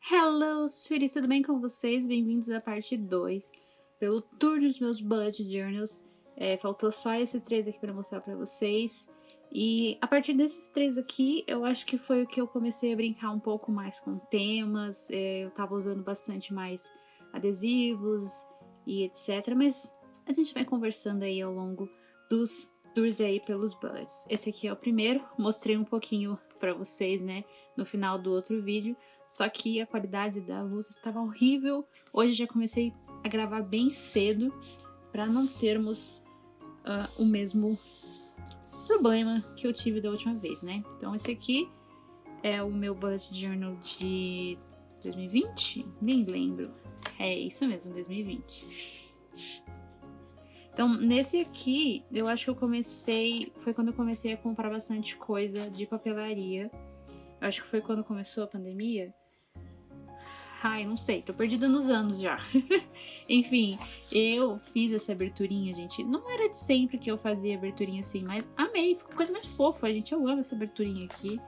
Hello, sweeties, tudo bem com vocês? Bem-vindos à parte 2 pelo tour dos meus bullet journals. Faltou só esses três aqui para mostrar para vocês. E a partir desses três aqui, eu acho que foi o que eu comecei a brincar um pouco mais com temas. Eu tava usando bastante mais adesivos e etc. Mas a gente vai conversando aí ao longo dos tours aí pelos bullets. Esse aqui é o primeiro, mostrei um pouquinho para vocês, né, no final do outro vídeo. Só que a qualidade da luz estava horrível. Hoje já comecei a gravar bem cedo para não termos o mesmo problema que eu tive da última vez, né? Então esse aqui é o meu bullet journal de 2020? Nem lembro. É isso mesmo, 2020. Então, nesse aqui, eu acho que eu comecei... Foi quando eu comecei a comprar bastante coisa de papelaria. Eu acho que foi quando começou a pandemia. Ai, não sei, tô perdida nos anos já. Enfim, eu fiz essa aberturinha, gente. Não era de sempre que eu fazia aberturinha assim, mas amei. Ficou coisa mais fofa, gente. Eu amo essa aberturinha aqui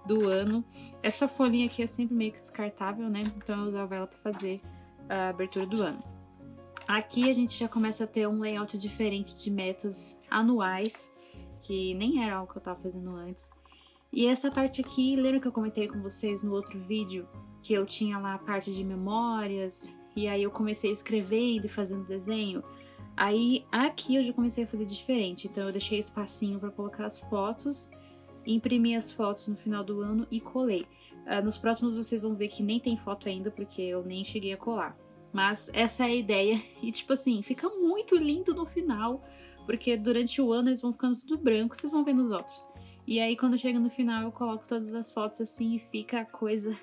do ano. Essa folhinha aqui é sempre meio que descartável, né? Então eu usava ela pra fazer a abertura do ano. Aqui a gente já começa a ter um layout diferente de metas anuais, que nem era algo que eu tava fazendo antes. E essa parte aqui, lembra que eu comentei com vocês no outro vídeo que eu tinha lá a parte de memórias e aí eu comecei escrevendo e fazendo desenho? Aí aqui eu já comecei a fazer diferente, então eu deixei espacinho para colocar as fotos, imprimi as fotos no final do ano e colei. Nos próximos vocês vão ver que nem tem foto ainda porque eu nem cheguei a colar. Mas essa é a ideia e tipo assim, fica muito lindo no final, porque durante o ano eles vão ficando tudo branco, vocês vão ver nos outros. E aí quando chega no final eu coloco todas as fotos assim e fica a coisa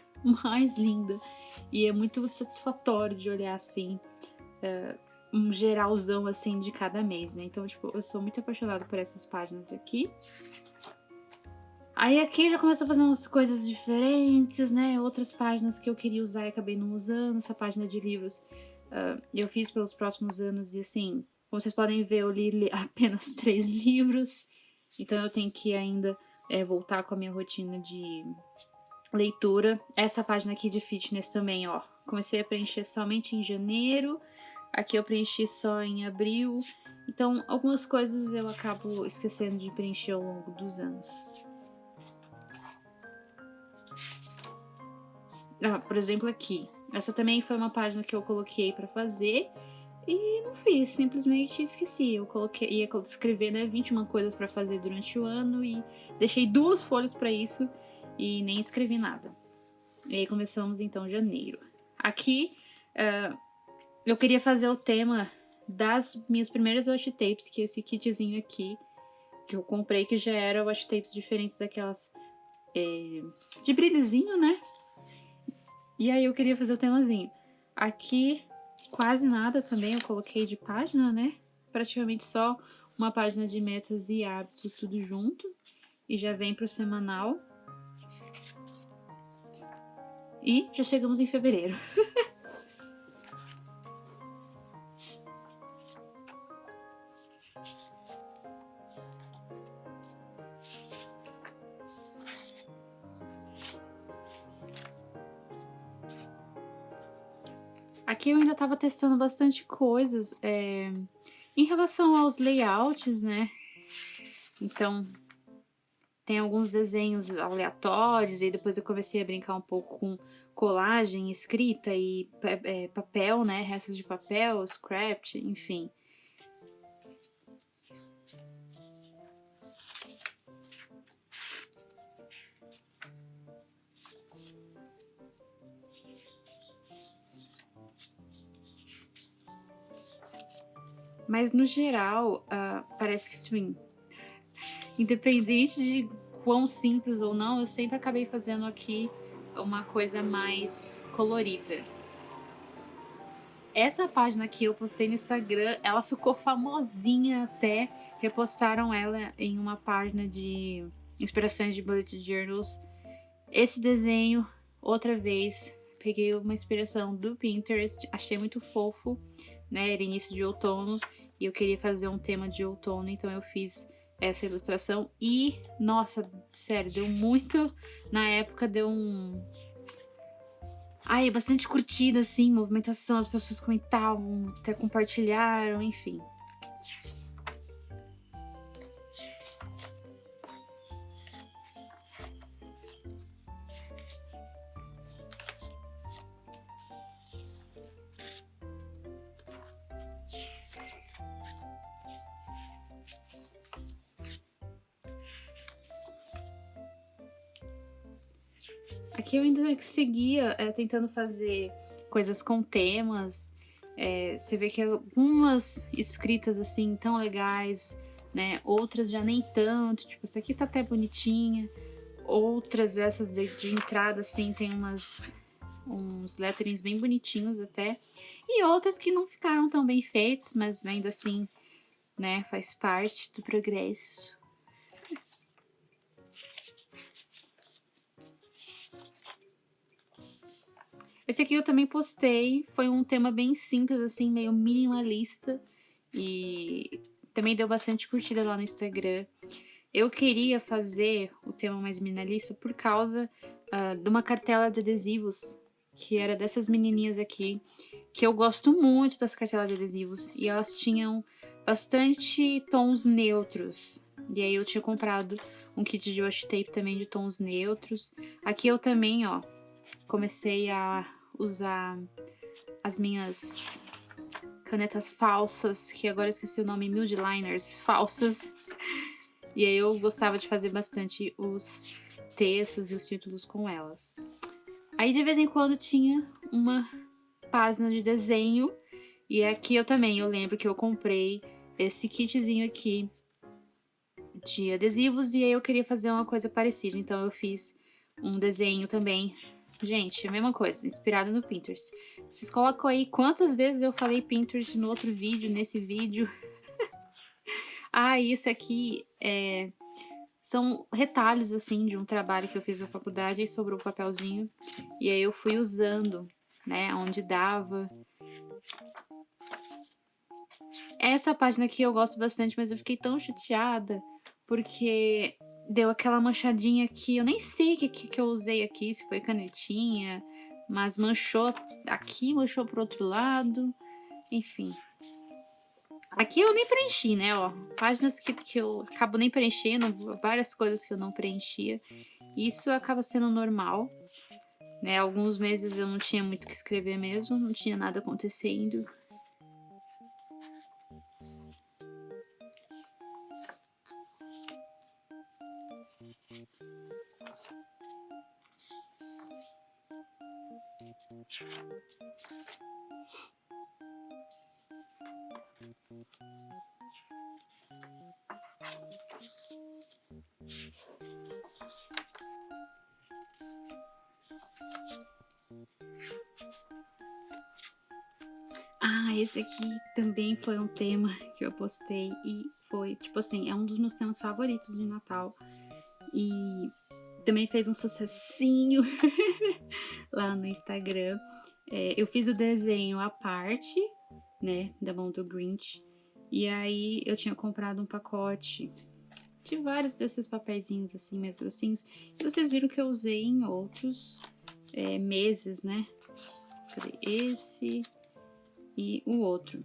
mais linda. E é muito satisfatório de olhar assim, um geralzão assim de cada mês, né? Então, tipo, eu sou muito apaixonada por essas páginas aqui. Aí aqui já começou a fazer umas coisas diferentes, né? Outras páginas que eu queria usar e acabei não usando. Essa página de livros eu fiz pelos próximos anos e assim, como vocês podem ver, eu li apenas 3 livros. Então eu tenho que ainda voltar com a minha rotina de leitura. Essa página aqui de fitness também, ó. Comecei a preencher somente em janeiro. Aqui eu preenchi só em abril. Então algumas coisas eu acabo esquecendo de preencher ao longo dos anos. Por exemplo aqui. Essa também foi uma página que eu coloquei pra fazer e não fiz, simplesmente esqueci. Eu ia escrever, né, 21 coisas pra fazer durante o ano e deixei 2 folhas pra isso e nem escrevi nada. E aí começamos então janeiro. Aqui eu queria fazer o tema das minhas primeiras washi tapes, que é esse kitzinho aqui que eu comprei, que já era washi tapes diferentes daquelas de brilhozinho, né? E aí eu queria fazer o temazinho. Aqui quase nada também eu coloquei de página, né? Praticamente só uma página de metas e hábitos, tudo junto. E já vem pro semanal. E já chegamos em fevereiro. Aqui eu ainda tava testando bastante coisas em relação aos layouts, né? Então, tem alguns desenhos aleatórios e depois eu comecei a brincar um pouco com colagem, escrita e papel, né? Restos de papel, scrap, enfim. Mas no geral, parece que sim. Independente de quão simples ou não, eu sempre acabei fazendo aqui uma coisa mais colorida. Essa página que eu postei no Instagram, ela ficou famosinha até. Repostaram ela em uma página de inspirações de bullet journals. Esse desenho, outra vez, peguei uma inspiração do Pinterest, achei muito fofo, né? Era início de outono e eu queria fazer um tema de outono, então eu fiz essa ilustração e, nossa, sério, deu muito, na época deu um... Ai, bastante curtida, assim, movimentação, as pessoas comentavam, até compartilharam, enfim. Aqui eu ainda seguia tentando fazer coisas com temas. Você vê que algumas escritas assim tão legais, né? Outras já nem tanto. Tipo, essa aqui tá até bonitinha. Outras, essas de entrada, assim, tem uns letterings bem bonitinhos até. E outras que não ficaram tão bem feitos, mas ainda assim, né? Faz parte do progresso. Esse aqui eu também postei, foi um tema bem simples, assim, meio minimalista. E também deu bastante curtida lá no Instagram. Eu queria fazer o tema mais minimalista por causa de uma cartela de adesivos, que era dessas menininhas aqui, que eu gosto muito das cartelas de adesivos. E elas tinham bastante tons neutros. E aí eu tinha comprado um kit de washi tape também de tons neutros. Aqui eu também, ó, comecei a usar as minhas canetas falsas, que agora eu esqueci o nome, Mildliners falsas. E aí eu gostava de fazer bastante os textos e os títulos com elas. Aí de vez em quando tinha uma página de desenho. E aqui eu lembro que eu comprei esse kitzinho aqui de adesivos e aí eu queria fazer uma coisa parecida. Então eu fiz um desenho também. Gente, a mesma coisa, inspirado no Pinterest. Vocês colocam aí quantas vezes eu falei Pinterest no outro vídeo, nesse vídeo. Isso aqui são retalhos, assim, de um trabalho que eu fiz na faculdade e sobrou um papelzinho. E aí eu fui usando, né, onde dava. Essa página aqui eu gosto bastante, mas eu fiquei tão chateada porque deu aquela manchadinha aqui. Eu nem sei o que eu usei aqui, se foi canetinha, mas manchou aqui, manchou pro outro lado. Enfim. Aqui eu nem preenchi, né, ó. Páginas que eu acabo nem preenchendo, várias coisas que eu não preenchia. Isso acaba sendo normal, né? Alguns meses eu não tinha muito o que escrever mesmo, não tinha nada acontecendo. Esse aqui também foi um tema que eu postei e foi, tipo assim, é um dos meus temas favoritos de Natal. E também fez um sucessinho lá no Instagram. Eu fiz o desenho à parte, né, da mão do Grinch. E aí eu tinha comprado um pacote de vários desses papeizinhos assim, mais grossinhos. E vocês viram que eu usei em outros meses, né? Cadê esse e o outro?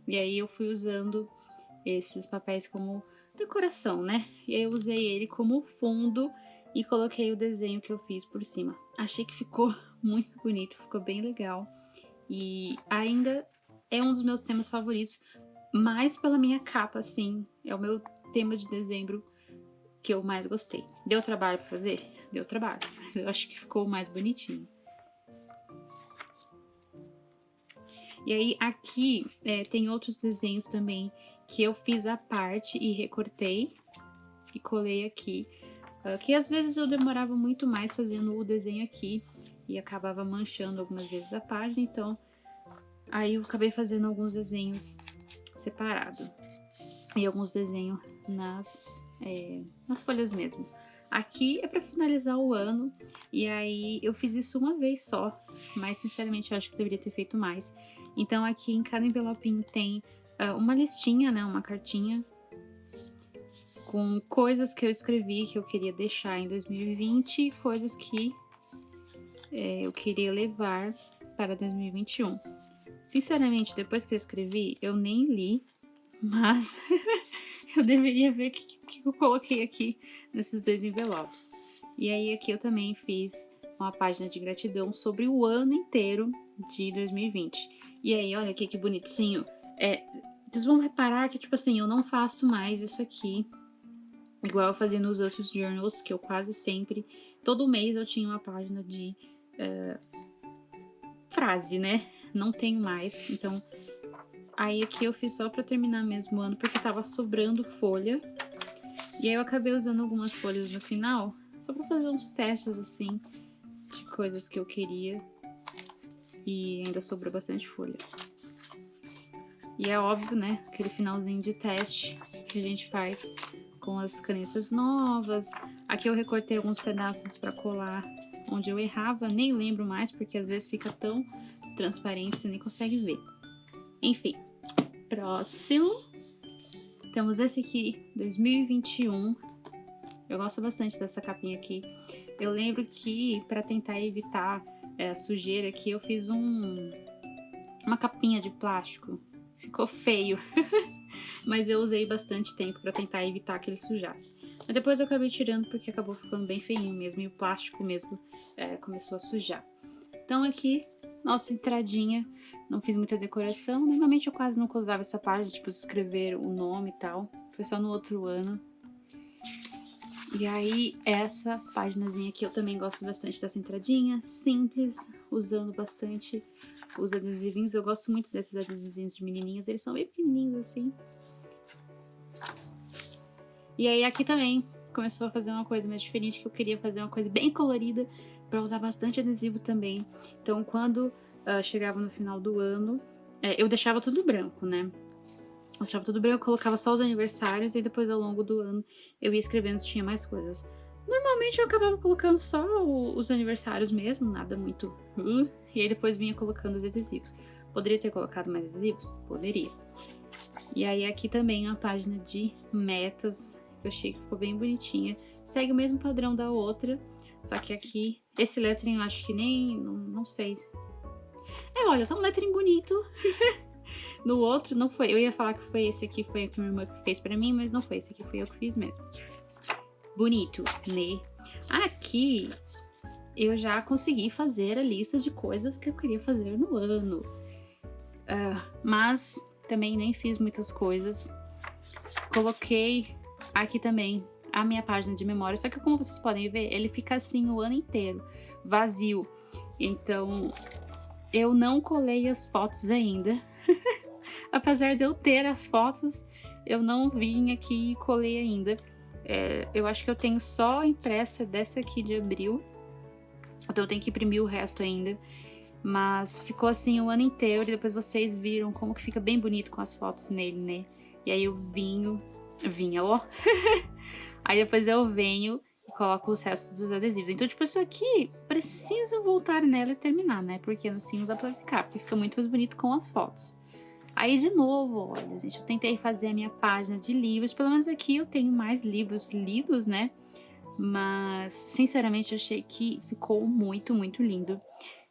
E aí eu fui usando esses papéis como decoração, né? E aí eu usei ele como fundo e coloquei o desenho que eu fiz por cima. Achei que ficou muito bonito, ficou bem legal. E ainda é um dos meus temas favoritos, mais pela minha capa, assim. É o meu tema de dezembro que eu mais gostei. Deu trabalho pra fazer? Deu trabalho, mas eu acho que ficou mais bonitinho. E aí aqui tem outros desenhos também que eu fiz à parte e recortei e colei aqui. Que às vezes eu demorava muito mais fazendo o desenho aqui e acabava manchando algumas vezes a página, então aí eu acabei fazendo alguns desenhos separados e alguns desenhos nas folhas mesmo. Aqui é para finalizar o ano e aí eu fiz isso uma vez só, mas sinceramente eu acho que deveria ter feito mais. Então aqui em cada envelopinho tem uma listinha, né, uma cartinha com coisas que eu escrevi que eu queria deixar em 2020 e coisas que eu queria levar para 2021. Sinceramente, depois que eu escrevi, eu nem li, mas eu deveria ver o que eu coloquei aqui nesses 2 envelopes. E aí aqui eu também fiz uma página de gratidão sobre o ano inteiro de 2020. E aí, olha aqui que bonitinho. Vocês vão reparar que, tipo assim, eu não faço mais isso aqui igual eu fazia nos outros journals, que eu quase sempre, todo mês eu tinha uma página de frase, né? Não tenho mais, então aí aqui eu fiz só pra terminar mesmo o ano, porque tava sobrando folha, e aí eu acabei usando algumas folhas no final, só pra fazer uns testes, assim, de coisas que eu queria, e ainda sobrou bastante folha. E é óbvio, né, aquele finalzinho de teste que a gente faz com as canetas novas. Aqui eu recortei alguns pedaços para colar onde eu errava, nem lembro mais, porque às vezes fica tão transparente, você nem consegue ver. Enfim, próximo. Temos esse aqui, 2021. Eu gosto bastante dessa capinha aqui. Eu lembro que, para tentar evitar a sujeira aqui, eu fiz uma capinha de plástico. Ficou feio. Mas eu usei bastante tempo para tentar evitar que ele sujasse. Mas depois eu acabei tirando porque acabou ficando bem feinho mesmo. E o plástico mesmo começou a sujar. Então aqui, nossa entradinha. Não fiz muita decoração. Normalmente eu quase nunca usava essa página, tipo, escrever o nome e tal. Foi só no outro ano. E aí, essa paginazinha aqui eu também gosto bastante dessa entradinha. Simples, usando bastante os adesivinhos. Eu gosto muito desses adesivinhos de menininhas. Eles são bem pequenininhos assim. E aí aqui também começou a fazer uma coisa mais diferente, que eu queria fazer uma coisa bem colorida para usar bastante adesivo também. Então quando chegava no final do ano, eu deixava tudo branco, né? Eu deixava tudo branco, eu colocava só os aniversários e depois ao longo do ano eu ia escrevendo se tinha mais coisas. Normalmente eu acabava colocando só os aniversários mesmo, nada muito... E aí depois vinha colocando os adesivos. Poderia ter colocado mais adesivos? Poderia. E aí aqui também a página de metas, que eu achei que ficou bem bonitinha. Segue o mesmo padrão da outra, só que aqui, esse lettering eu acho que nem, não sei. Olha, tá um lettering bonito. No outro não foi, eu ia falar que foi esse aqui, foi a que minha irmã fez pra mim, mas não foi, esse aqui foi eu que fiz mesmo. Bonito, né? Aqui eu já consegui fazer a lista de coisas que eu queria fazer no ano. Mas também nem fiz muitas coisas. Coloquei aqui também a minha página de memória, só que como vocês podem ver, ele fica assim o ano inteiro, vazio. Então, eu não colei as fotos ainda. Apesar de eu ter as fotos, eu não vim aqui e colei ainda. Eu acho que eu tenho só impressa dessa aqui de abril. Então eu tenho que imprimir o resto ainda. Mas ficou assim o ano inteiro e depois vocês viram como que fica bem bonito com as fotos nele, né? E aí eu vinha, ó. Aí depois eu venho e coloco os restos dos adesivos. Então, tipo, isso aqui, preciso voltar nela e terminar, né? Porque assim não dá pra ficar, porque fica muito mais bonito com as fotos. Aí, de novo, olha, gente, eu tentei fazer a minha página de livros. Pelo menos aqui eu tenho mais livros lidos, né? Mas, sinceramente, eu achei que ficou muito, muito lindo.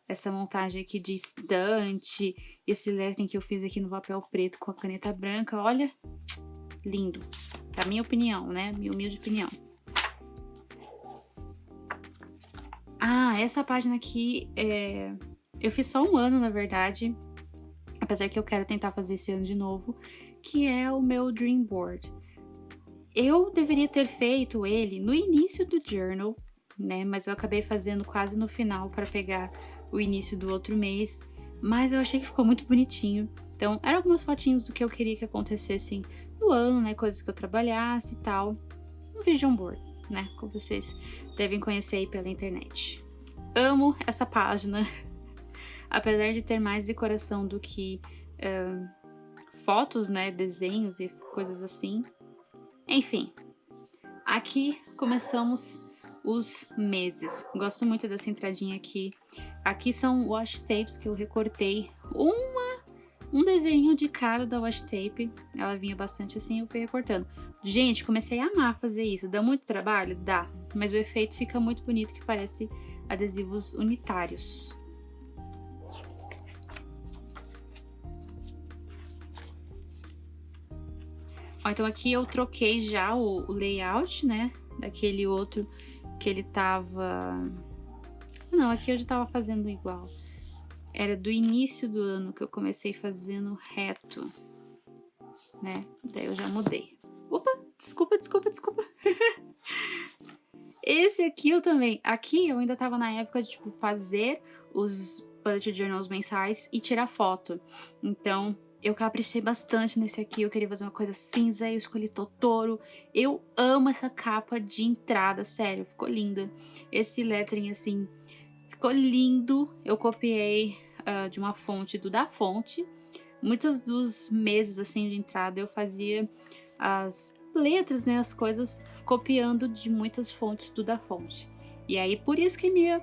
Essa montagem aqui de estante, esse lettering que eu fiz aqui no papel preto com a caneta branca, olha, lindo. É a minha opinião, né? Minha humilde opinião. Essa página aqui, eu fiz só um ano, na verdade. Apesar que eu quero tentar fazer esse ano de novo, que é o meu Dream Board. Eu deveria ter feito ele no início do journal, né? Mas eu acabei fazendo quase no final para pegar o início do outro mês. Mas eu achei que ficou muito bonitinho. Então, eram algumas fotinhos do que eu queria que acontecessem no ano, né? Coisas que eu trabalhasse e tal. Um vision board, né? Como vocês devem conhecer aí pela internet. Amo essa página. Apesar de ter mais decoração do que fotos, né, desenhos e coisas assim. Enfim, aqui começamos os meses. Gosto muito dessa entradinha aqui. Aqui são washi tapes que eu recortei. Um desenho de cara da washi tape. Ela vinha bastante assim, eu fui recortando. Gente, comecei a amar fazer isso. Dá muito trabalho? Dá. Mas o efeito fica muito bonito, que parece adesivos unitários. Ó, então aqui eu troquei já o layout, né, daquele outro que ele tava... Não, aqui eu já tava fazendo igual. Era do início do ano que eu comecei fazendo reto, né, daí eu já mudei. Opa, desculpa. Esse aqui eu também. Aqui eu ainda tava na época de, tipo, fazer os bullet journals mensais e tirar foto. Então, eu caprichei bastante nesse aqui. Eu queria fazer uma coisa cinza, eu escolhi Totoro. Eu amo essa capa de entrada, sério, ficou linda. Esse lettering, assim, ficou lindo. Eu copiei de uma fonte do Da Fonte. Muitos dos meses, assim, de entrada eu fazia as letras, né, as coisas, copiando de muitas fontes do Da Fonte. E aí, por isso que minha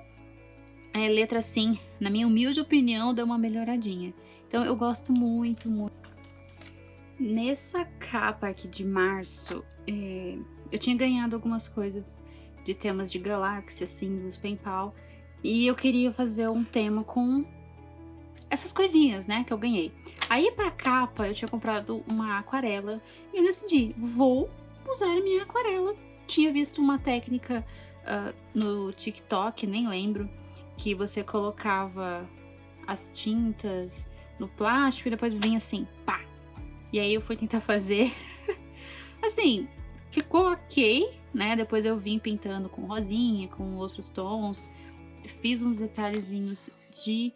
letra, assim, na minha humilde opinião, deu uma melhoradinha. Então, eu gosto muito. Nessa capa aqui de março, eu tinha ganhado algumas coisas de temas de galáxia, assim, dos Penpal, e eu queria fazer um tema com essas coisinhas, né, que eu ganhei. Aí pra capa eu tinha comprado uma aquarela e eu decidi, vou usar a minha aquarela. Tinha visto uma técnica no TikTok, nem lembro, que você colocava as tintas no plástico e depois vinha assim, pá. E aí eu fui tentar fazer. Assim, ficou ok, né? Depois eu vim pintando com rosinha, com outros tons. Fiz uns detalhezinhos de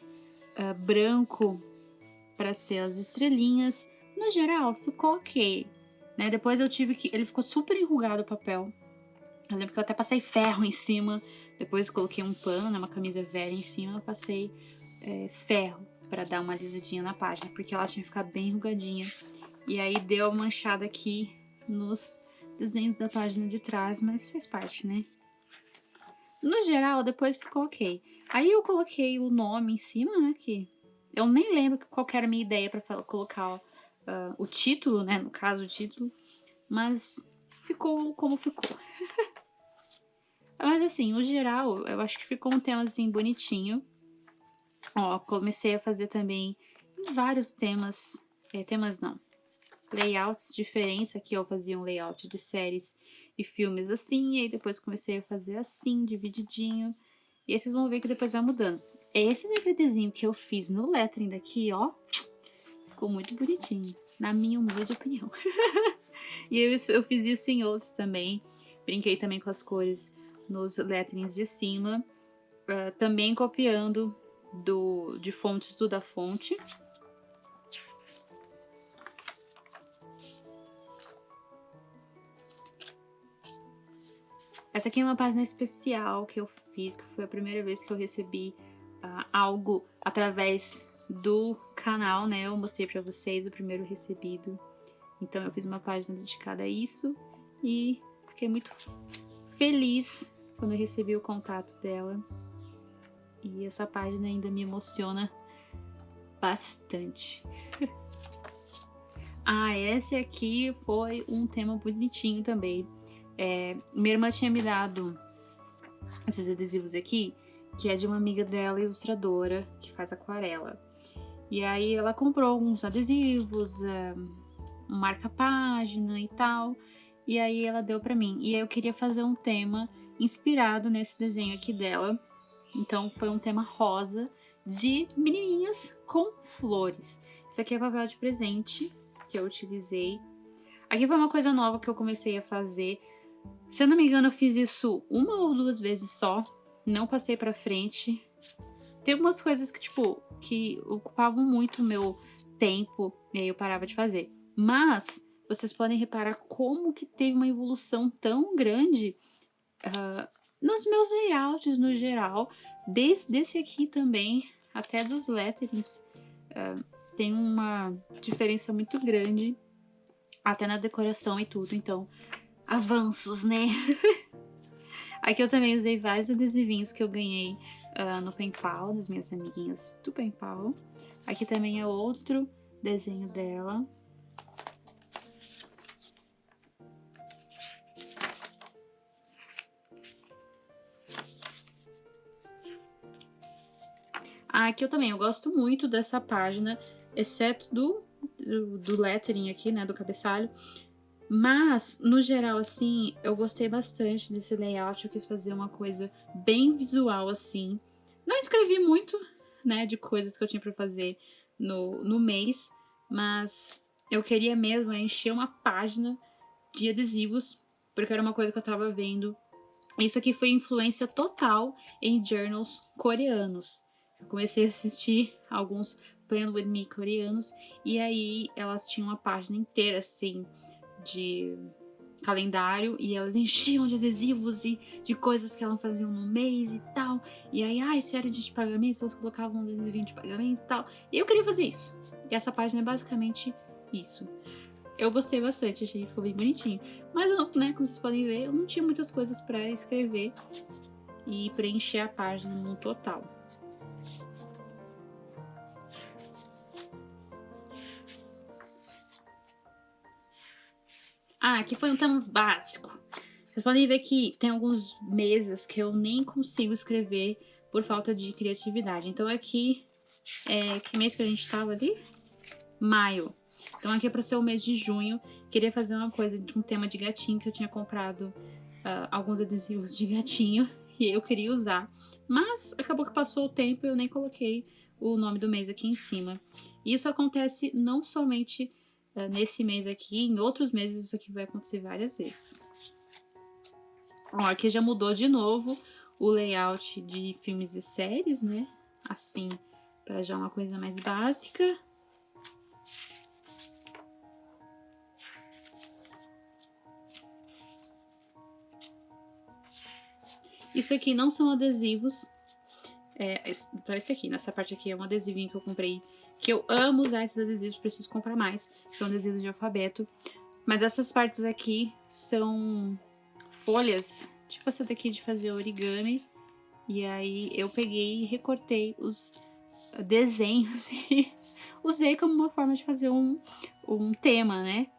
branco para ser as estrelinhas. No geral, ficou ok, né? Depois eu tive que... Ele ficou super enrugado o papel. Eu lembro que eu até passei ferro em cima. Depois coloquei um pano, uma camisa velha em cima. Eu passei ferro para dar uma alisadinha na página, porque ela tinha ficado bem enrugadinha. E aí deu uma manchada aqui nos desenhos da página de trás, mas fez parte, né? No geral, depois ficou ok. Aí eu coloquei o nome em cima, né? Que eu nem lembro qual que era a minha ideia pra colocar o título, né? No caso, o título. Mas ficou como ficou. Mas assim, no geral, eu acho que ficou um tema assim bonitinho. Ó, comecei a fazer também vários temas. Temas não. Layouts diferentes. Aqui eu fazia um layout de séries e filmes assim, e aí depois comecei a fazer assim, divididinho. E aí vocês vão ver que depois vai mudando. Esse DVDzinho que eu fiz no lettering daqui, ó, ficou muito bonitinho, na minha humilde opinião. E eu fiz isso em outros também. Brinquei também com as cores nos letterings de cima. Também copiando de fontes do Da Fonte. Essa aqui é uma página especial que eu fiz, que foi a primeira vez que eu recebi algo através do canal, né? Eu mostrei pra vocês o primeiro recebido. Então eu fiz uma página dedicada a isso e fiquei muito feliz quando eu recebi o contato dela. E essa página ainda me emociona bastante. Esse aqui foi um tema bonitinho também. Minha irmã tinha me dado esses adesivos aqui, que é de uma amiga dela, ilustradora, que faz aquarela. E aí ela comprou alguns adesivos, um marca-página e tal, e aí ela deu pra mim. E aí eu queria fazer um tema inspirado nesse desenho aqui dela. Então foi um tema rosa de menininhas com flores. Isso aqui é papel de presente que eu utilizei. Aqui foi uma coisa nova que eu comecei a fazer. Se eu não me engano, eu fiz isso 1 ou 2 vezes só. Não passei pra frente. Tem algumas coisas que, tipo, que ocupavam muito o meu tempo. E aí eu parava de fazer. Mas, vocês podem reparar como que teve uma evolução tão grande nos meus layouts no geral. Desde esse aqui também, até dos letterings. Tem uma diferença muito grande. Até na decoração e tudo, então... Avanços, né? Aqui eu também usei vários adesivinhos que eu ganhei no Penpal, das minhas amiguinhas do Penpal. Aqui também é outro desenho dela. Aqui eu também, eu gosto muito dessa página, exceto do lettering aqui, né, do cabeçalho. Mas, no geral, assim, eu gostei bastante desse layout. Eu quis fazer uma coisa bem visual, assim. Não escrevi muito, né, de coisas que eu tinha pra fazer no mês, mas eu queria mesmo encher uma página de adesivos, porque era uma coisa que eu tava vendo. Isso aqui foi influência total em journals coreanos. Eu comecei a assistir alguns Plan With Me coreanos, e aí elas tinham uma página inteira, assim, de calendário, e elas enchiam de adesivos e de coisas que elas faziam no mês e tal. E aí, se era dia de pagamento, elas colocavam um adesivinho de pagamento e tal. E eu queria fazer isso. E essa página é basicamente isso. Eu gostei bastante, achei que ficou bem bonitinho. Mas, né, como vocês podem ver, eu não tinha muitas coisas pra escrever e preencher a página no total. Aqui foi um tema básico. Vocês podem ver que tem alguns meses que eu nem consigo escrever por falta de criatividade. Então aqui, que mês que a gente tava ali? Maio. Então aqui é pra ser o mês de junho. Queria fazer uma coisa de um tema de gatinho, que eu tinha comprado alguns adesivos de gatinho e eu queria usar. Mas acabou que passou o tempo e eu nem coloquei o nome do mês aqui em cima. E isso acontece não somente nesse mês aqui, em outros meses isso aqui vai acontecer várias vezes. Ó, aqui já mudou de novo o layout de filmes e séries, né? Assim, para já uma coisa mais básica. Isso aqui não são adesivos. Então esse aqui, nessa parte aqui é um adesivinho que eu comprei, que eu amo usar esses adesivos, preciso comprar mais. São adesivos de alfabeto. Mas essas partes aqui são folhas, tipo essa daqui de fazer origami. E aí eu peguei e recortei os desenhos e usei como uma forma de fazer um tema, né?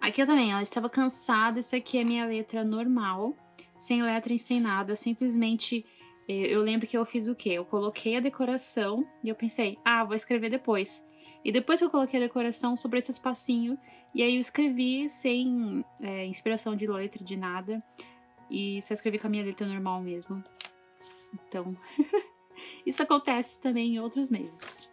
Aqui eu também, ó, estava cansada. Essa aqui é a minha letra normal, sem letra e sem nada. Eu simplesmente, eu lembro que eu fiz o quê? Eu coloquei a decoração e eu pensei, vou escrever depois. E depois que eu coloquei a decoração, sobrou esse espacinho. E aí eu escrevi sem inspiração de letra, de nada. E só escrevi com a minha letra normal mesmo. Então, isso acontece também em outros meses.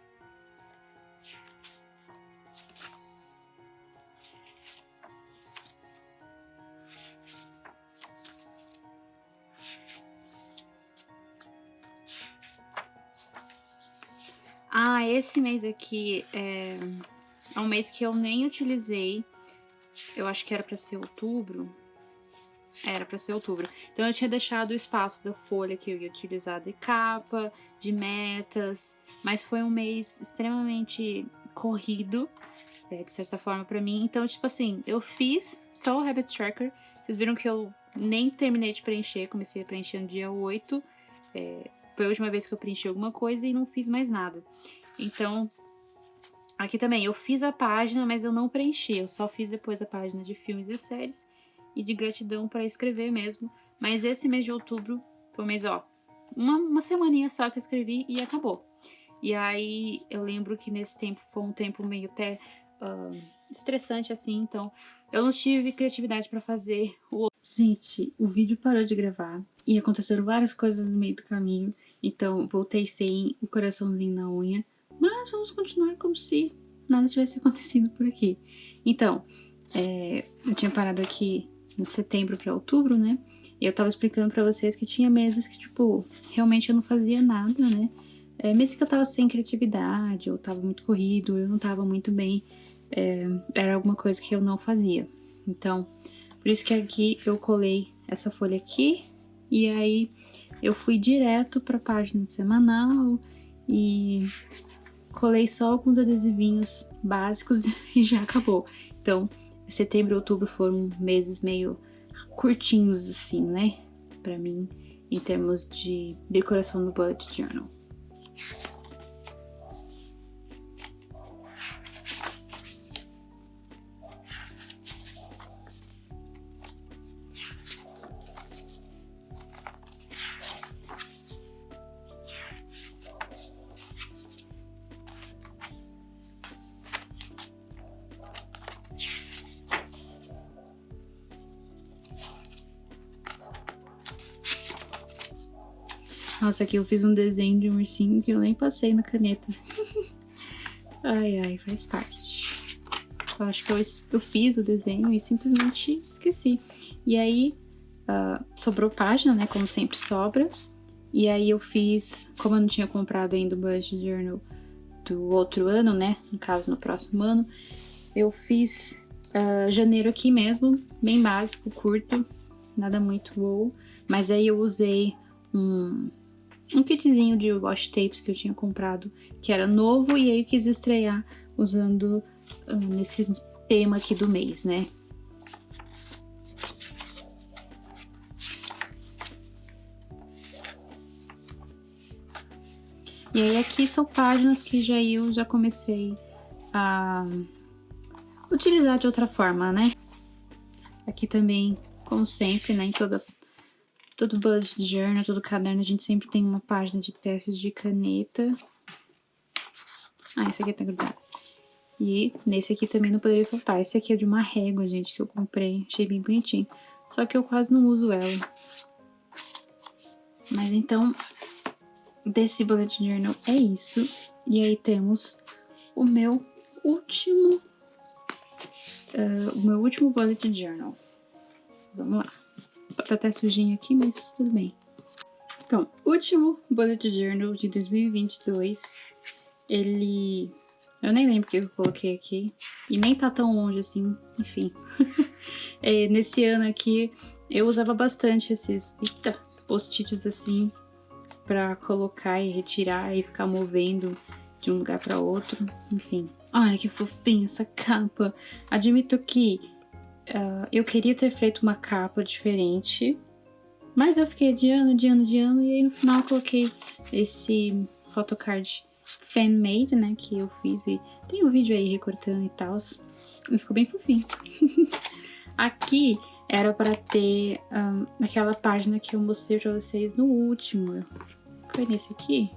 Esse mês aqui é um mês que eu nem utilizei. Eu acho que era pra ser outubro. Era pra ser outubro. Então eu tinha deixado o espaço da folha que eu ia utilizar de capa, de metas. Mas foi um mês extremamente corrido, de certa forma, pra mim. Então, tipo assim, eu fiz só o Habit Tracker. Vocês viram que eu nem terminei de preencher. Comecei a preencher no dia 8. Foi a última vez que eu preenchi alguma coisa e não fiz mais nada. Então, aqui também, eu fiz a página, mas eu não preenchi. Eu só fiz depois a página de filmes e séries e de gratidão para escrever mesmo. Mas esse mês de outubro foi um mês, uma semaninha só que eu escrevi e acabou. E aí, eu lembro que nesse tempo foi um tempo meio até estressante, assim. Então, eu não tive criatividade para fazer o... Gente, o vídeo parou de gravar e aconteceram várias coisas no meio do caminho. Então, voltei sem o coraçãozinho na unha. Mas vamos continuar como se nada tivesse acontecido por aqui. Então, eu tinha parado aqui no setembro para outubro, né? E eu tava explicando pra vocês que tinha meses que, tipo, realmente eu não fazia nada, né? Meses que eu tava sem criatividade, eu tava muito corrido, eu não tava muito bem. Era alguma coisa que eu não fazia. Então, por isso que aqui eu colei essa folha aqui. E aí eu fui direto pra página semanal e colei só alguns adesivinhos básicos e já acabou. Então, setembro e outubro foram meses meio curtinhos, assim, né? Pra mim, em termos de decoração no bullet journal. Nossa, aqui eu fiz um desenho de um ursinho que eu nem passei na caneta. Ai, ai, faz parte. Eu acho que eu fiz o desenho e simplesmente esqueci. E aí, sobrou página, né? Como sempre sobra. E aí eu fiz, como eu não tinha comprado ainda o Bullet Journal do outro ano, né? No caso, no próximo ano, eu fiz janeiro aqui mesmo, bem básico, curto, nada muito wow. Mas aí eu usei um kitzinho de washi tapes que eu tinha comprado, que era novo, e aí eu quis estrear usando nesse tema aqui do mês, né? E aí aqui são páginas que eu já comecei a utilizar de outra forma, né? Aqui também, como sempre, né, em todo bullet journal, todo caderno, a gente sempre tem uma página de testes de caneta. Ah, esse aqui tá grudado. E nesse aqui também não poderia faltar. Esse aqui é de uma régua, gente, que eu comprei. Achei bem bonitinho. Só que eu quase não uso ela. Mas então, desse bullet journal é isso. E aí temos o meu último bullet journal. Vamos lá. Tá até sujinho aqui, mas tudo bem. Então, último bullet journal de 2022. Ele... eu nem lembro o que eu coloquei aqui. E nem tá tão longe assim, enfim. Nesse ano aqui, eu usava bastante esses post-its assim, pra colocar e retirar e ficar movendo de um lugar pra outro, enfim. Olha que fofinha essa capa. Admito que eu queria ter feito uma capa diferente, mas eu fiquei adiando, e aí no final eu coloquei esse photocard fan-made, né, que eu fiz, e tem um vídeo aí recortando e tal, e ficou bem fofinho. Aqui era pra ter aquela página que eu mostrei pra vocês no último. Foi nesse aqui?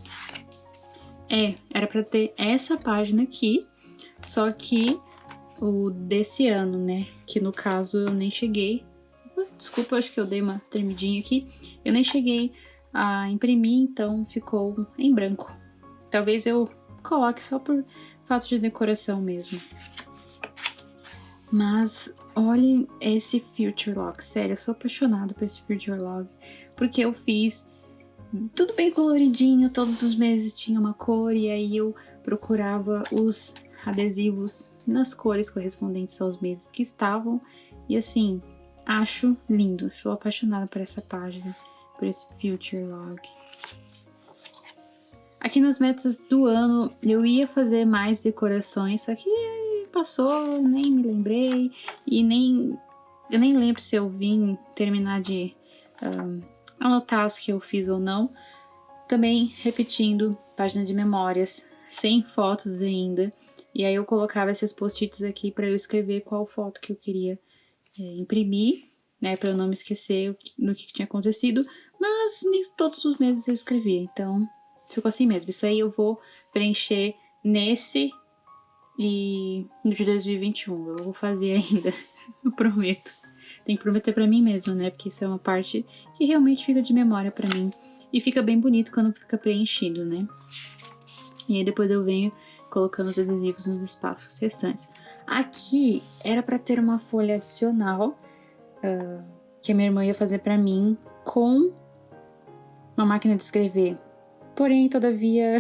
Era pra ter essa página aqui, só que o desse ano, né, que no caso eu nem cheguei. Desculpa, acho que eu dei uma tremidinha aqui. Eu nem cheguei a imprimir, então ficou em branco. Talvez eu coloque só por fato de decoração mesmo. Mas olhem esse Future Log. Sério, eu sou apaixonada por esse Future Log. Porque eu fiz tudo bem coloridinho, todos os meses tinha uma cor. E aí eu procurava os adesivos nas cores correspondentes aos meses que estavam. E assim, acho lindo. Sou apaixonada por essa página, por esse Future Log. Aqui nas metas do ano, eu ia fazer mais decorações, só que passou, nem me lembrei. E eu nem lembro se eu vim terminar de anotar as que eu fiz ou não. Também repetindo, página de memórias, sem fotos ainda. E aí eu colocava esses post-its aqui para eu escrever qual foto que eu queria imprimir, né, para eu não me esquecer do que tinha acontecido, mas nem todos os meses eu escrevia, então ficou assim mesmo. Isso aí eu vou preencher nesse e no de 2021, eu vou fazer ainda, eu prometo. Tem que prometer pra mim mesma, né, porque isso é uma parte que realmente fica de memória pra mim e fica bem bonito quando fica preenchido, né. E aí depois eu venho colocando os adesivos nos espaços restantes. Aqui era pra ter uma folha adicional que a minha irmã ia fazer pra mim com uma máquina de escrever. Porém, todavia,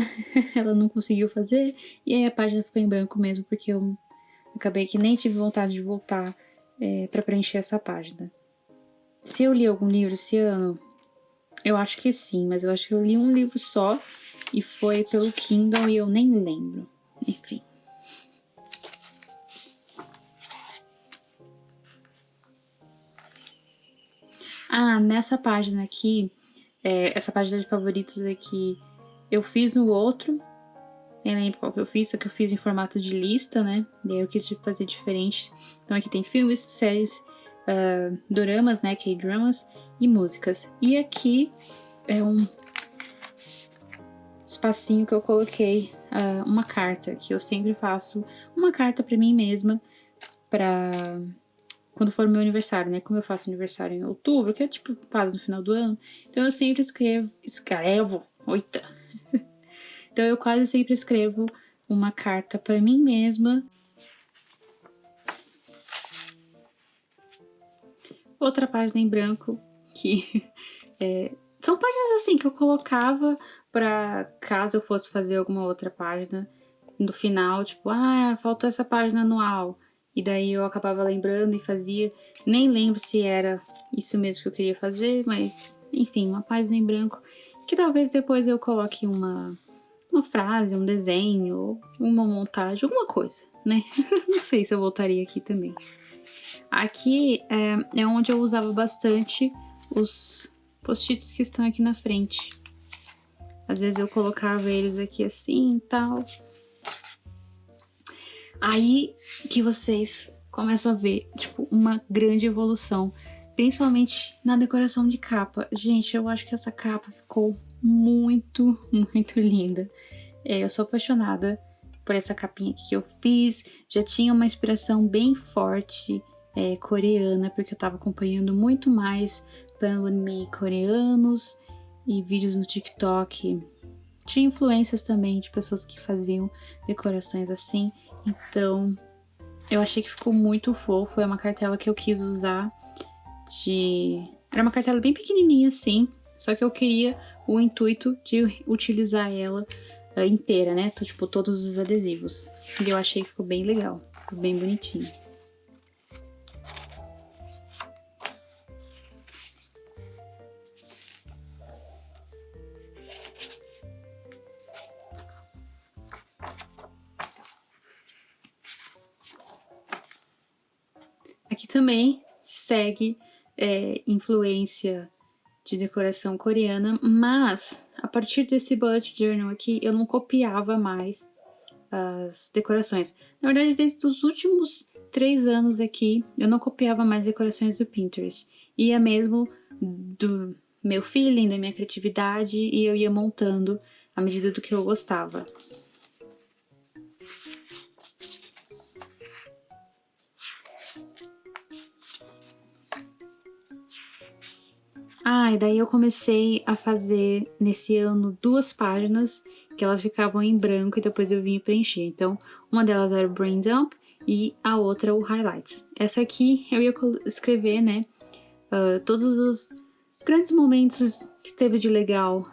ela não conseguiu fazer e aí a página ficou em branco mesmo, porque eu acabei que nem tive vontade de voltar pra preencher essa página. Se eu li algum livro esse ano, eu acho que sim, mas eu acho que eu li um livro só e foi pelo Kindle e eu nem lembro. Enfim. Nessa página aqui, essa página de favoritos aqui, eu fiz no outro, nem lembro qual que eu fiz, só que eu fiz em formato de lista, né? E aí eu quis fazer diferente. Então aqui tem filmes, séries, doramas, né? K-dramas e músicas. E aqui é um espacinho que eu coloquei uma carta, que eu sempre faço uma carta pra mim mesma, pra quando for meu aniversário, né? Como eu faço aniversário em outubro, que é tipo quase no final do ano, então eu sempre escrevo, oita. Então eu quase sempre escrevo uma carta para mim mesma. Outra página em branco, que são páginas assim que eu colocava para caso eu fosse fazer alguma outra página no final, tipo, faltou essa página anual. E daí eu acabava lembrando e fazia. Nem lembro se era isso mesmo que eu queria fazer, mas enfim, uma página em branco que talvez depois eu coloque uma frase, um desenho, uma montagem, alguma coisa, né? Não sei se eu voltaria aqui também. Aqui é onde eu usava bastante os post-its que estão aqui na frente. Às vezes eu colocava eles aqui assim e tal. Aí que vocês começam a ver, tipo, uma grande evolução. Principalmente na decoração de capa. Gente, eu acho que essa capa ficou muito, muito linda. Eu sou apaixonada por essa capinha aqui que eu fiz. Já tinha uma inspiração bem forte coreana, porque eu tava acompanhando muito mais Plan With Me coreanos e vídeos no TikTok. Tinha influências também de pessoas que faziam decorações assim. Então, eu achei que ficou muito fofo. É uma cartela que eu quis usar Era uma cartela bem pequenininha assim, só que eu queria o intuito de utilizar ela inteira, né? Tipo, todos os adesivos. E eu achei que ficou bem legal, ficou bem bonitinho. Aqui também segue influência de decoração coreana, mas a partir desse bullet journal aqui eu não copiava mais as decorações. Na verdade, desde os últimos 3 anos aqui, eu não copiava mais decorações do Pinterest. Ia mesmo do meu feeling, da minha criatividade, e eu ia montando à medida do que eu gostava. E daí eu comecei a fazer nesse ano 2 páginas que elas ficavam em branco e depois eu vim preencher. Então, uma delas era o Brain Dump e a outra o Highlights. Essa aqui eu ia escrever, né, todos os grandes momentos que teve de legal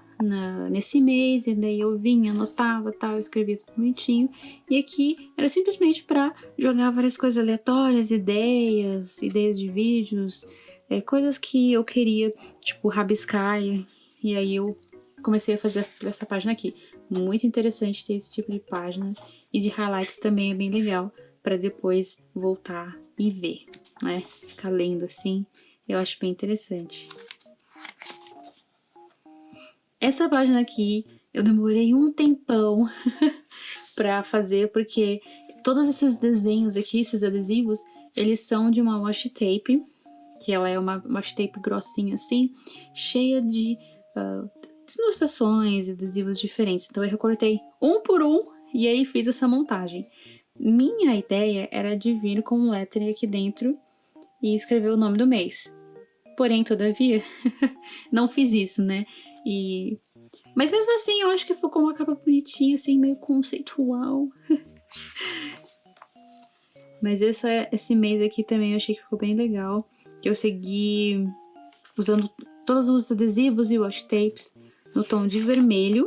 nesse mês, e daí eu vinha, anotava, tal, escrevia tudo bonitinho. E aqui era simplesmente para jogar várias coisas aleatórias, ideias de vídeos, coisas que eu queria, tipo, rabiscar, e aí eu comecei a fazer essa página aqui. Muito interessante ter esse tipo de página, e de highlights também é bem legal, para depois voltar e ver, né? Ficar lendo assim, eu acho bem interessante. Essa página aqui, eu demorei um tempão pra fazer, porque todos esses desenhos aqui, esses adesivos, eles são de uma washi tape, que ela é uma washi tape grossinha assim, cheia de ilustrações e adesivos diferentes. Então eu recortei um por um e aí fiz essa montagem. Minha ideia era de vir com um lettering aqui dentro e escrever o nome do mês. Porém, todavia, não fiz isso, né? Mas mesmo assim, eu acho que ficou uma capa bonitinha, assim, meio conceitual. Mas esse mês aqui também eu achei que ficou bem legal. Eu segui usando todos os adesivos e washi tapes no tom de vermelho.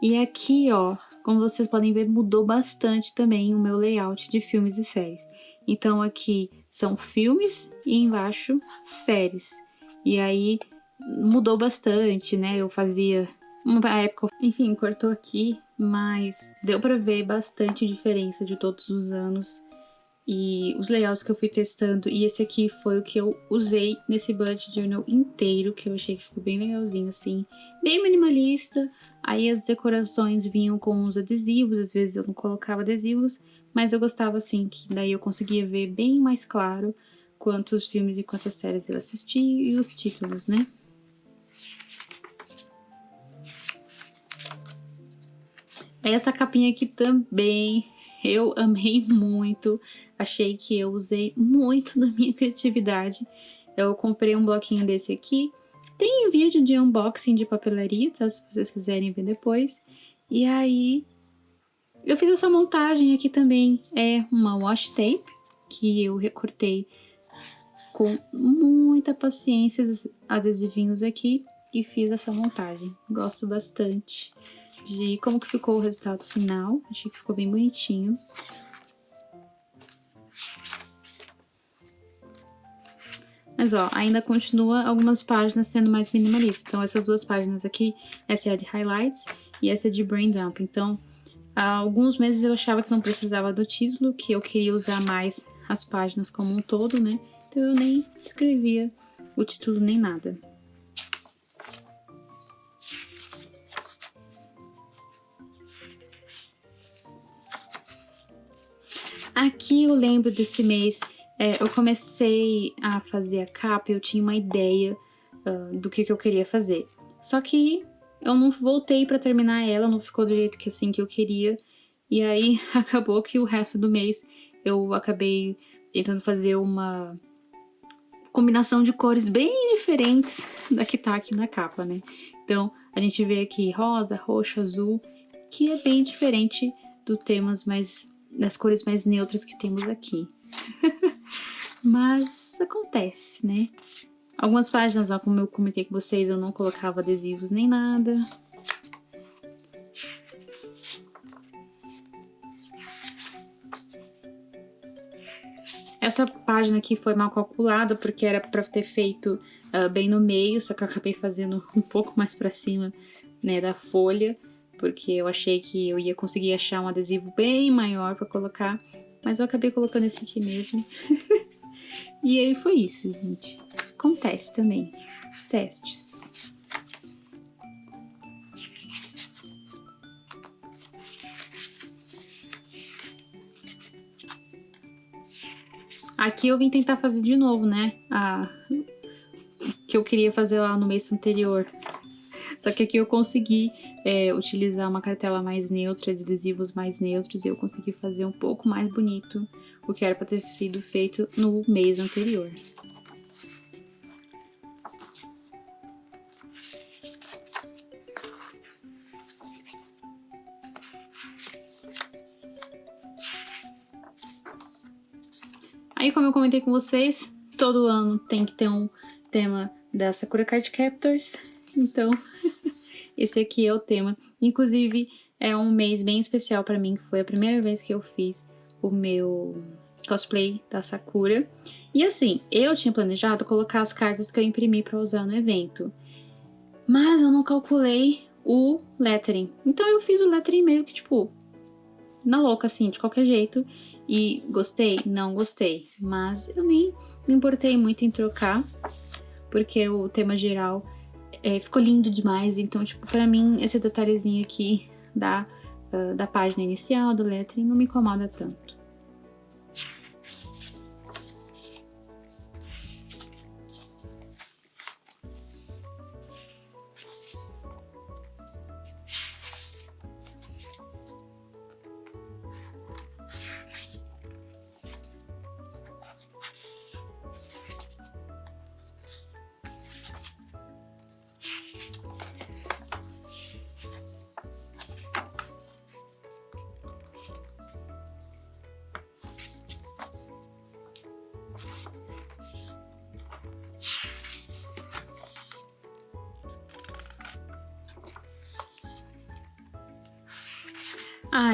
E aqui, ó, como vocês podem ver, mudou bastante também o meu layout de filmes e séries. Então aqui são filmes e embaixo séries. E aí mudou bastante, né? Eu fazia uma época, enfim, cortou aqui, mas deu pra ver bastante diferença de todos os anos. E os layouts que eu fui testando, e esse aqui foi o que eu usei nesse bullet journal inteiro, que eu achei que ficou bem legalzinho, assim, bem minimalista. Aí as decorações vinham com os adesivos, às vezes eu não colocava adesivos, mas eu gostava assim, que daí eu conseguia ver bem mais claro quantos filmes e quantas séries eu assisti e os títulos, né? Essa capinha aqui também eu amei muito. Achei que eu usei muito da minha criatividade. Eu comprei um bloquinho desse aqui. Tem vídeo de unboxing de papelaria, tá? Se vocês quiserem ver depois. E aí, eu fiz essa montagem aqui também. É uma washi tape que eu recortei com muita paciência os adesivinhos aqui e fiz essa montagem. Gosto bastante de como que ficou o resultado final. Achei que ficou bem bonitinho. Mas ó, ainda continua algumas páginas sendo mais minimalista. Então essas duas páginas aqui, essa é a de highlights e essa é de brain dump. Então há alguns meses eu achava que não precisava do título, que eu queria usar mais as páginas como um todo, né? Então eu nem escrevia o título nem nada. Aqui eu lembro desse mês, eu comecei a fazer a capa e eu tinha uma ideia do que eu queria fazer. Só que eu não voltei pra terminar ela, não ficou do jeito que assim que eu queria. E aí acabou que o resto do mês eu acabei tentando fazer uma combinação de cores bem diferentes da que tá aqui na capa, né? Então a gente vê aqui rosa, roxo, azul, que é bem diferente das cores mais neutras que temos aqui. Mas acontece, né? Algumas páginas, ó, como eu comentei com vocês, eu não colocava adesivos nem nada. Essa página aqui foi mal calculada, porque era pra ter feito bem no meio, só que eu acabei fazendo um pouco mais pra cima, né, da folha, porque eu achei que eu ia conseguir achar um adesivo bem maior pra colocar, mas eu acabei colocando esse aqui mesmo. E aí foi isso, gente. Acontece também. Testes. Aqui eu vim tentar fazer de novo, né? Que eu queria fazer lá no mês anterior. Só que aqui eu consegui utilizar uma cartela mais neutra, de adesivos mais neutros, e eu consegui fazer um pouco mais bonito o que era para ter sido feito no mês anterior. Aí, como eu comentei com vocês, todo ano tem que ter um tema da Sakura Card Captors, então esse aqui é o tema. Inclusive, é um mês bem especial pra mim, que foi a primeira vez que eu fiz o meu cosplay da Sakura. E assim, eu tinha planejado colocar as cartas que eu imprimi pra usar no evento, mas eu não calculei o lettering. Então eu fiz o lettering meio que, tipo, na louca, assim, de qualquer jeito. E gostei? Não gostei. Mas eu nem me importei muito em trocar, porque o tema geral ficou lindo demais. Então, tipo, pra mim, esse detalhezinho aqui da página inicial, do lettering, não me incomoda tanto.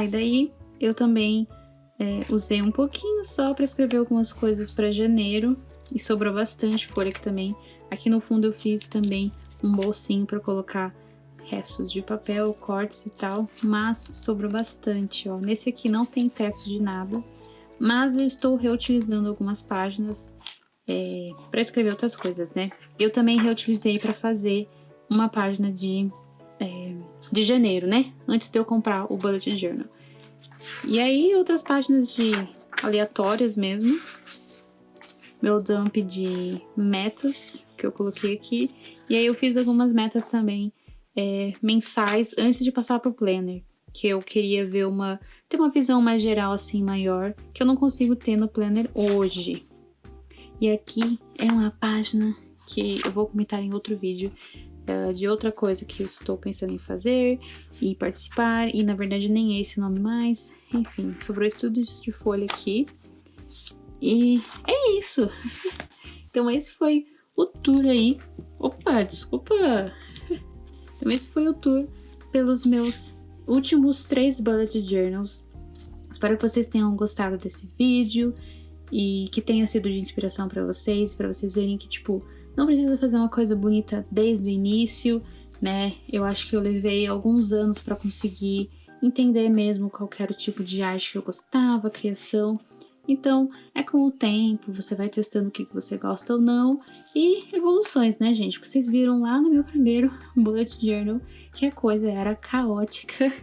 E daí eu também usei um pouquinho só para escrever algumas coisas para janeiro e sobrou bastante folha aqui também. Aqui no fundo eu fiz também um bolsinho para colocar restos de papel, cortes e tal, mas sobrou bastante, ó. Nesse aqui não tem texto de nada, mas eu estou reutilizando algumas páginas para escrever outras coisas, né? Eu também reutilizei para fazer uma página de janeiro, né? Antes de eu comprar o Bullet Journal. E aí, outras páginas de aleatórias mesmo. Meu dump de metas que eu coloquei aqui. E aí eu fiz algumas metas também mensais antes de passar pro planner. que eu queria ter uma visão mais geral, assim, maior, que eu não consigo ter no planner hoje. E aqui é uma página que eu vou comentar em outro vídeo, de outra coisa que eu estou pensando em fazer e participar, e na verdade nem é esse nome mais. Enfim, sobrou estudos de folha aqui. E é isso. Então esse foi o tour aí. Opa, desculpa. Então esse foi o tour pelos meus últimos 3 bullet journals. Espero que vocês tenham gostado desse vídeo e que tenha sido de inspiração para vocês verem que, tipo, não precisa fazer uma coisa bonita desde o início, né? Eu acho que eu levei alguns anos para conseguir entender mesmo qual era o tipo de arte que eu gostava, criação. Então, é com o tempo, você vai testando o que você gosta ou não, e evoluções, né, gente? Porque vocês viram lá no meu primeiro bullet journal que a coisa era caótica,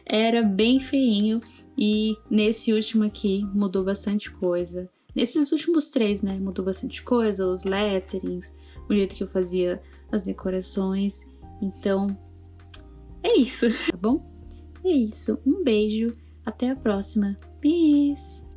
era bem feinho, e nesse último aqui mudou bastante coisa. Nesses últimos 3, né, mudou bastante coisa, os letterings, o jeito que eu fazia as decorações. Então, é isso, tá bom? É isso, um beijo, até a próxima. Peace!